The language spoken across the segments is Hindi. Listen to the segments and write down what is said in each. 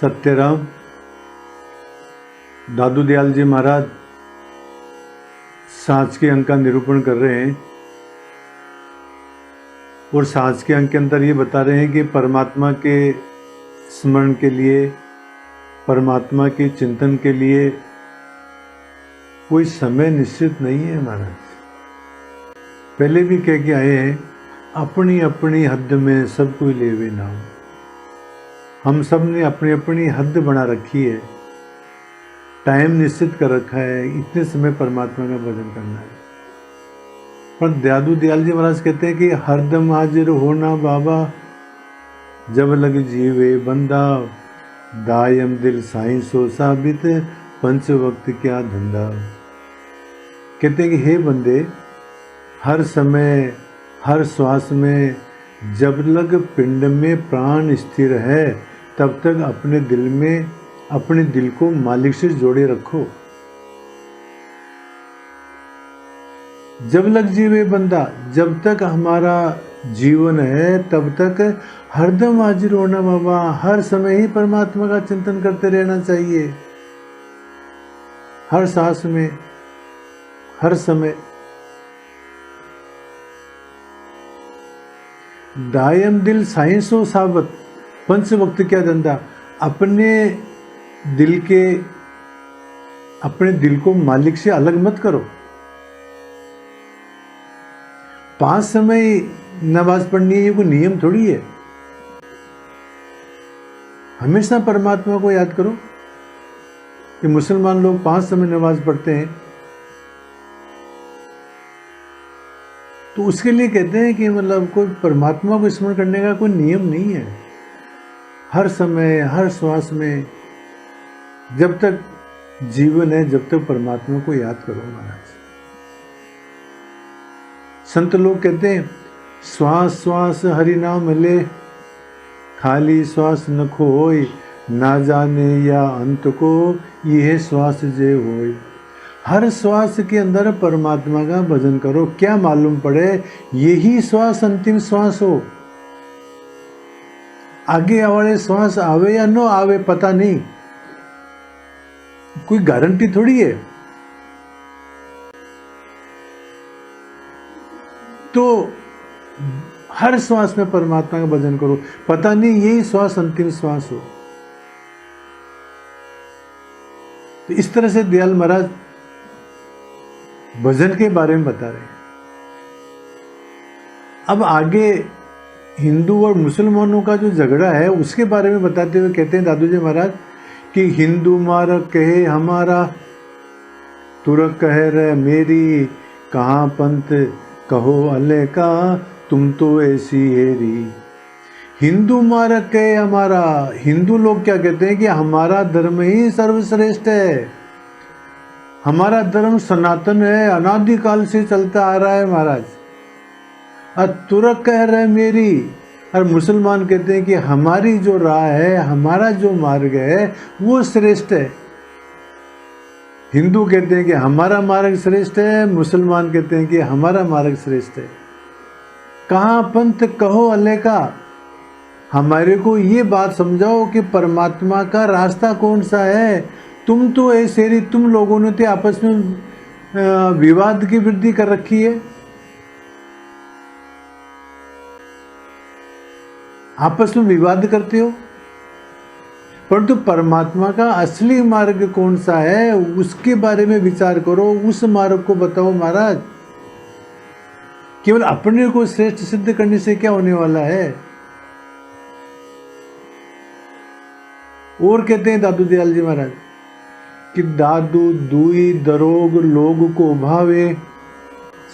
सत्यराम दादू दयाल जी महाराज सांच के अंक का निरूपण कर रहे हैं और सांच के अंक के अंदर ये बता रहे हैं कि परमात्मा के स्मरण के लिए, परमात्मा के चिंतन के लिए कोई समय निश्चित नहीं है महाराज। पहले भी कह के आए हैं, अपनी अपनी हद में सब कोई लेवे नाम। हम सब ने अपनी अपनी हद बना रखी है, टाइम निश्चित कर रखा है, इतने समय परमात्मा का भजन करना है। पर दादू दयाल जी महाराज कहते हैं कि हरदम हाजिर होना बाबा, जब लग जीवे बंदा, दायम दिल साईं सो साबित, पंच वक्त क्या धंधा। कहते हैं कि हे बंदे, हर समय हर श्वास में जब लग पिंड में प्राण स्थिर है तब तक अपने दिल को मालिक से जोड़े रखो। जब लग जीवे बंदा, जब तक हमारा जीवन है तब तक हरदम हाजिर होना बाबा, हर समय ही परमात्मा का चिंतन करते रहना चाहिए। हर सांस में, हर समय। दायम दिल साईं सो साबत, पंच वक्त क्या धंधा। अपने दिल को मालिक से अलग मत करो। 5 समय नमाज पढ़नी है, ये कोई नियम थोड़ी है। हमेशा परमात्मा को याद करो। कि मुसलमान लोग 5 समय नमाज पढ़ते हैं, तो उसके लिए कहते हैं कि मतलब कोई परमात्मा को स्मरण करने का कोई नियम नहीं है। हर समय हर श्वास में, जब तक जीवन है जब तक परमात्मा को याद करो महाराज। संत लोग कहते हैं, श्वास श्वास हरि नाम ले, खाली श्वास न खोई, ना जाने या अंत को, यह श्वास जे होय। हर श्वास के अंदर परमात्मा का भजन करो, क्या मालूम पड़े यही श्वास अंतिम श्वास हो। आगे वाले श्वास आवे या न आवे पता नहीं, कोई गारंटी थोड़ी है। तो हर श्वास में परमात्मा का भजन करो, पता नहीं यही श्वास अंतिम श्वास हो। तो इस तरह से दयाल महाराज भजन के बारे में बता रहे हैं। अब आगे हिंदू और मुसलमानों का जो झगड़ा है उसके बारे में बताते हुए कहते हैं दादू जी महाराज कि हिंदू मारक कहे हमारा, तुरक कह रहे मेरी, कहाँ पंथ कहो अल्ले का, तुम तो ऐसी हेरी। हिंदू मारक कहे हमारा, हिंदू लोग क्या कहते हैं कि हमारा धर्म ही सर्वश्रेष्ठ है, हमारा धर्म सनातन है, अनादिकाल से चलता आ रहा है महाराज। और तुरक कह रहे मेरी, और मुसलमान कहते हैं कि हमारी जो राह है, हमारा जो मार्ग है वो श्रेष्ठ है। हिंदू कहते हैं कि हमारा मार्ग श्रेष्ठ है, मुसलमान कहते हैं कि हमारा मार्ग श्रेष्ठ है। कहाँ पंथ कहो अल्ले का, हमारे को ये बात समझाओ कि परमात्मा का रास्ता कौन सा है। तुम तो ऐसे, तुम लोगों ने तो आपस में विवाद की वृद्धि कर रखी है, आपस में विवाद करते हो। परंतु परमात्मा का असली मार्ग कौन सा है उसके बारे में विचार करो, उस मार्ग को बताओ महाराज। केवल अपने को श्रेष्ठ सिद्ध करने से क्या होने वाला है। और कहते हैं दादू दयाल जी महाराज कि दादू दुई दरोग लोग को भावे,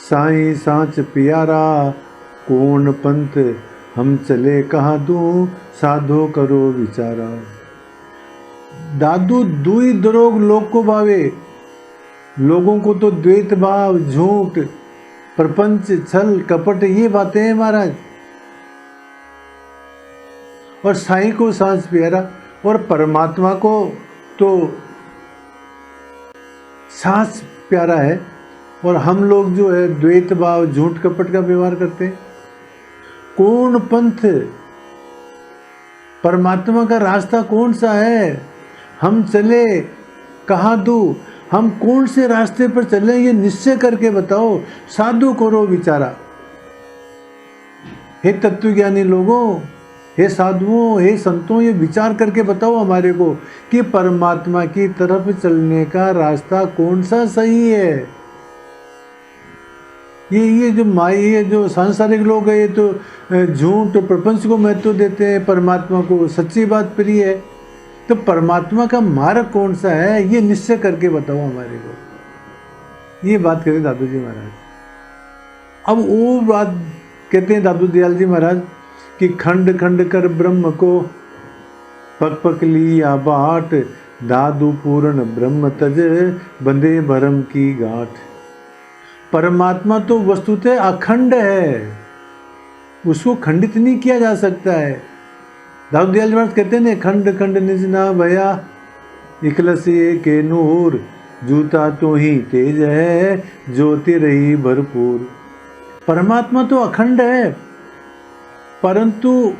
साईं सांच प्यारा, कौन पंथ हम चले कहाँ दूं, साधो करो विचारा। दादू दुई दरोग लोग को भावे, लोगों को तो द्वैत भाव, झूठ, प्रपंच, छल कपट ये बातें हैं महाराज। और साईं को सांस प्यारा, और परमात्मा को तो सांस प्यारा है, और हम लोग जो है द्वैत भाव, झूठ कपट का व्यवहार करते हैं। कौन पंथ परमात्मा का रास्ता कौन सा है, हम चले कहाँ दूर, हम कौन से रास्ते पर चले, ये निश्चय करके बताओ, साधु करो विचारा। हे तत्वज्ञानी लोगों, हे साधुओं, हे संतों, ये विचार करके बताओ हमारे को कि परमात्मा की तरफ चलने का रास्ता कौन सा सही है। ये जो सांसारिक लोग हैं, ये तो झूठ प्रपंच को महत्व देते हैं, परमात्मा को सच्ची बात प्रिय है। तो परमात्मा का मार्ग कौन सा है, ये निश्चय करके बताओ हमारे को। ये बात करें दादू जी महाराज। अब वो बात कहते हैं दादू दयाल जी महाराज कि खंड खंड कर ब्रह्म को पक पक लिया बाट, दादू पूर्ण ब्रह्म तज बंदे भरम की गांठ। परमात्मा तो वस्तुतः अखंड है, उसको खंडित नहीं किया जा सकता है। दाऊद दयाल महाराज कहते हैं खंड खंड निज ना भया, इखलसिए के नूर, जूता तो ही तेज है, ज्योति रही भरपूर। परमात्मा तो अखंड है, परंतु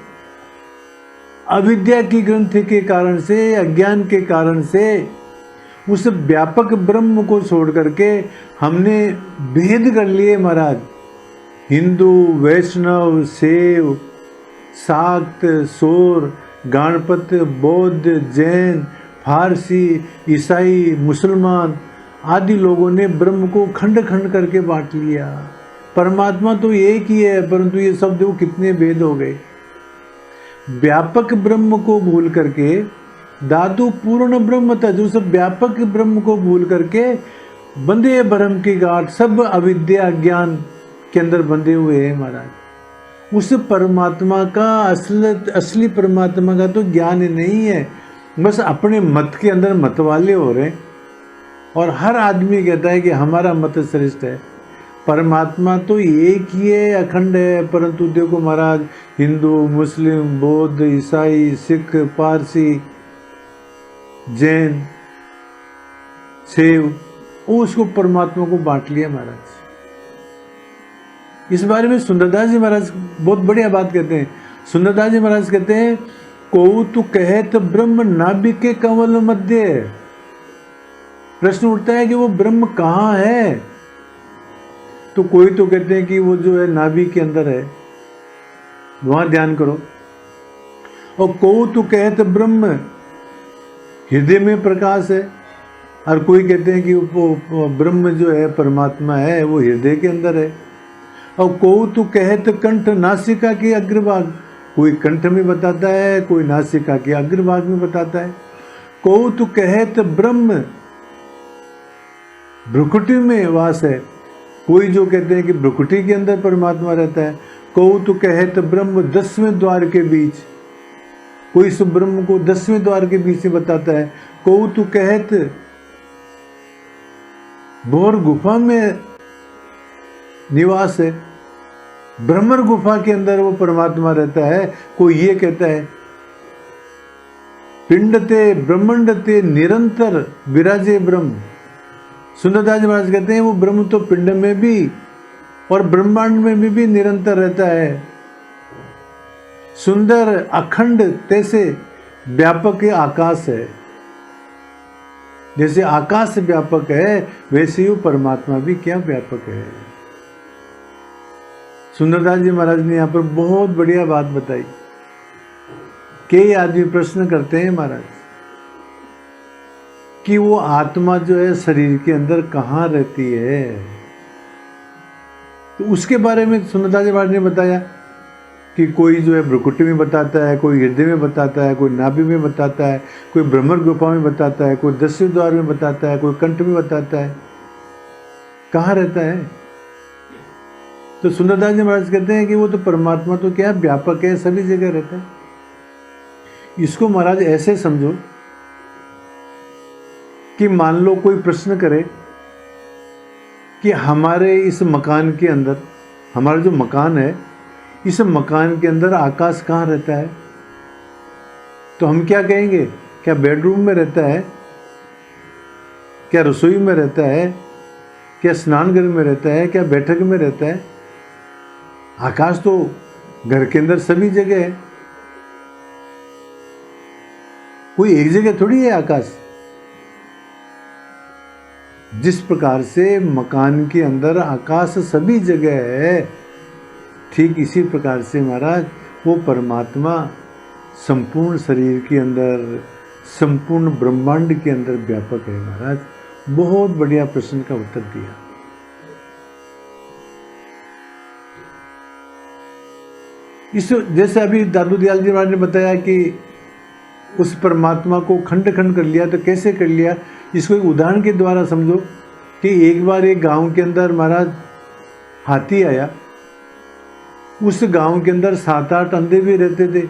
अविद्या की ग्रंथि के कारण से, अज्ञान के कारण से उस व्यापक ब्रह्म को छोड़ करके हमने भेद कर लिए महाराज। हिंदू, वैष्णव, शैव, शाक्त, सौर, गणपत, बौद्ध, जैन, फारसी, ईसाई, मुसलमान आदि लोगों ने ब्रह्म को खंड खंड करके बांट लिया। परमात्मा तो एक ही है, परंतु ये सब देखो कितने भेद हो गए। व्यापक ब्रह्म को भूल करके दादू पूर्ण ब्रह्म था, जो सब व्यापक ब्रह्म को भूल करके बंधे भरम की गांठ, सब अविद्या अज्ञान के अंदर बंधे हुए हैं महाराज। उस परमात्मा का असली परमात्मा का तो ज्ञान नहीं है, बस अपने मत के अंदर मत वाले हो रहे हैं। और हर आदमी कहता है कि हमारा मत श्रेष्ठ है। परमात्मा तो एक ही है, अखंड है, परंतु देखो महाराज हिंदू, मुस्लिम, बौद्ध, ईसाई, सिख, पारसी, जैन, शैव, वो उसको परमात्मा को बांट लिया महाराज। इस बारे में सुंदरदास जी महाराज बहुत बढ़िया बात कहते हैं। सुंदरदास जी महाराज कहते हैं को तू कहत ब्रह्म नाभिक के कंवल मध्य। प्रश्न उठता है कि वो ब्रह्म कहाँ है, तो कोई तो कहते हैं कि वो जो है नाभि के अंदर है, वहां ध्यान करो। और को तू कहत ब्रह्म हृदय में प्रकाश है, और कोई कहते हैं कि वो ब्रह्म जो है परमात्मा है वो हृदय के अंदर है। और को तू कहत कंठ नासिका के अग्रभाग, कोई कंठ में बताता है, कोई नासिका के अग्रभाग में बताता है। को तू कहत ब्रह्म भ्रुकुटी में वास है, कोई जो कहते हैं कि भ्रुकुटी के अंदर परमात्मा रहता है। को तू कहत ब्रह्म 10वें द्वार के बीच, कोई इस ब्रह्म को 10वें द्वार के बीच में बताता है। को तू कहत भोर गुफा में निवास है, ब्रह्मर गुफा के अंदर वो परमात्मा रहता है। कोई ये कहता है पिंडते ब्रह्मंडते निरंतर विराजे ब्रह्म। सुंदरदास जी महाराज कहते हैं वो ब्रह्म तो पिंड में भी और ब्रह्मांड में भी निरंतर रहता है। सुंदर अखंड तैसे व्यापक आकाश है, जैसे आकाश व्यापक है वैसे ही परमात्मा भी क्या व्यापक है। सुंदरदास जी महाराज ने यहाँ पर बहुत बढ़िया बात बताई। कई आदमी प्रश्न करते हैं महाराज कि वो आत्मा जो है शरीर के अंदर कहाँ रहती है, तो उसके बारे में सुंदरदास जी महाराज ने बताया कि कोई जो है भ्रुकुटी में बताता है, कोई हृदय में बताता है, कोई नाभि में बताता है, कोई ब्रह्मर गुफा में बताता है, कोई 10वें द्वार में बताता है, कोई कंठ में बताता है। कहाँ रहता है? तो सुंदरदास जी महाराज कहते हैं कि वो तो परमात्मा तो क्या व्यापक है, सभी जगह रहता है। इसको महाराज ऐसे समझो कि मान लो कोई प्रश्न करे कि हमारे इस मकान के अंदर, हमारा जो मकान है, इस मकान के अंदर आकाश कहाँ रहता है, तो हम क्या कहेंगे? क्या बेडरूम में रहता है, क्या रसोई में रहता है, क्या स्नानगृह में रहता है, क्या बैठक में रहता है? आकाश तो घर के अंदर सभी जगह है। कोई एक जगह थोड़ी है आकाश। जिस प्रकार से मकान के अंदर आकाश सभी जगह है, ठीक इसी प्रकार से महाराज वो परमात्मा संपूर्ण शरीर के अंदर, संपूर्ण ब्रह्मांड के अंदर व्यापक है महाराज। बहुत बढ़िया प्रश्न का उत्तर दिया। इस जैसे अभी दादू दयाल जी महाराज ने बताया कि उस परमात्मा को खंड खंड कर लिया, तो कैसे कर लिया, इसको एक उदाहरण के द्वारा समझो कि एक बार एक गांव के अंदर महाराज हाथी आया। उस गांव के अंदर 7-8 अंधे भी रहते थे।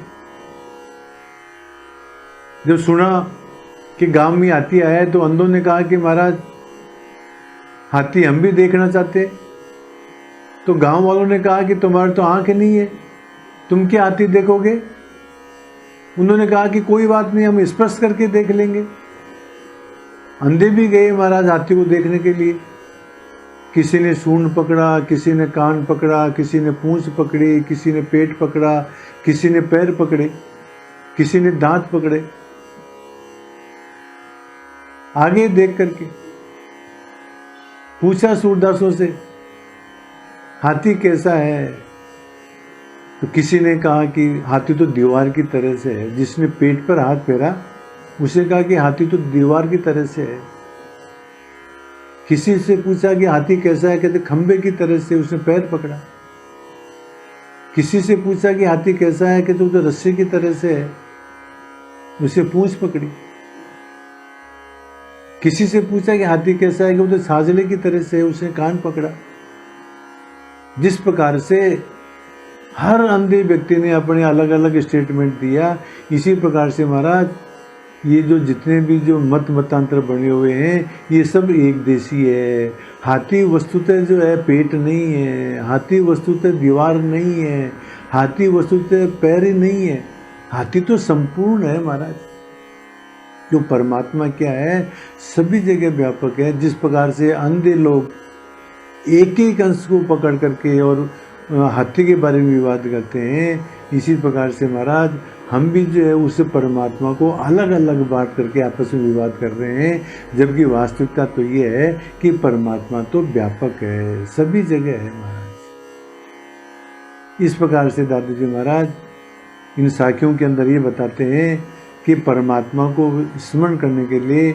जब सुना कि गांव में हाथी आया है तो अंधों ने कहा कि महाराज हाथी हम भी देखना चाहते। तो गांव वालों ने कहा कि तुम्हारे तो आंख नहीं है, तुम क्या हाथी देखोगे। उन्होंने कहा कि कोई बात नहीं, हम स्पर्श करके देख लेंगे। अंधे भी गए महाराज हाथी को देखने के लिए। किसी ने सूंड पकड़ा, किसी ने कान पकड़ा, किसी ने पूंछ पकड़ी, किसी ने पेट पकड़ा, किसी ने पैर पकड़े, किसी ने दांत पकड़े। आगे देख करके पूछा सूरदासों से हाथी कैसा है। तो किसी ने कहा कि हाथी तो दीवार की तरह से है। जिसने पेट पर हाथ फेरा उसे कहा कि हाथी तो दीवार की तरह से है। किसी से पूछा कि हाथी कैसा है, कहते खंबे की तरह से, उसने पैर पकड़ा। किसी से पूछा कि हाथी कैसा है, कहते तो रस्सी की तरह से है, उसे पूंछ पकड़ी। किसी से पूछा कि हाथी कैसा है, कि वो तो छाजले की तरह से है, उसने कान पकड़ा। जिस प्रकार से हर अंधे व्यक्ति ने अपने अलग अलग स्टेटमेंट दिया, इसी प्रकार से महाराज ये जो जितने भी जो मतांतर बने हुए हैं ये सब एक देशी है। हाथी वस्तुतः जो है पेट नहीं है, हाथी वस्तुतः दीवार नहीं है, हाथी वस्तुतः पैर ही नहीं है। हाथी तो संपूर्ण है महाराज। जो परमात्मा क्या है, सभी जगह व्यापक है। जिस प्रकार से अंधे लोग एक एक अंश को पकड़ करके और हाथी के बारे में विवाद करते हैं, इसी प्रकार से महाराज हम भी जो है उस परमात्मा को अलग अलग बात करके आपस में विवाद कर रहे हैं। जबकि वास्तविकता तो ये है कि परमात्मा तो व्यापक है, सभी जगह है महाराज। इस प्रकार से दादू जी महाराज इन साखियों के अंदर ये बताते हैं कि परमात्मा को स्मरण करने के लिए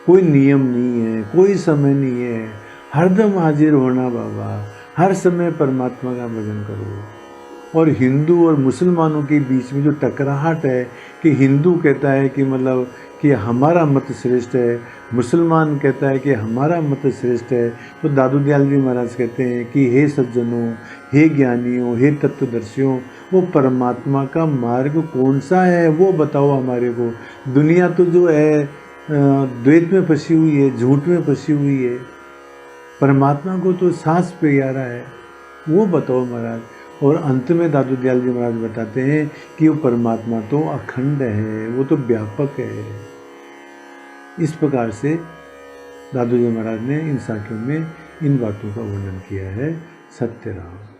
कोई नियम नहीं है, कोई समय नहीं है। हरदम हाजिर होना बाबा, हर समय परमात्मा का भजन करो। और हिंदू और मुसलमानों के बीच में जो टकराहट है कि हिंदू कहता है कि मतलब कि हमारा मत श्रेष्ठ है, मुसलमान कहता है कि हमारा मत श्रेष्ठ है, तो दादू दयाल जी महाराज कहते हैं कि हे सज्जनों, हे ज्ञानियों, हे तत्वदर्शियों, वो परमात्मा का मार्ग कौन सा है वो बताओ हमारे को। दुनिया तो जो है द्वैत में फंसी हुई है, झूठ में फंसी हुई है। परमात्मा को तो सांस प्यारा है, वो बताओ महाराज। और अंत में दादू दयाल जी महाराज बताते हैं कि वो परमात्मा तो अखंड है, वो तो व्यापक है। इस प्रकार से दादू जी महाराज ने इन साखियों में इन बातों का वर्णन किया है। सत्य राम।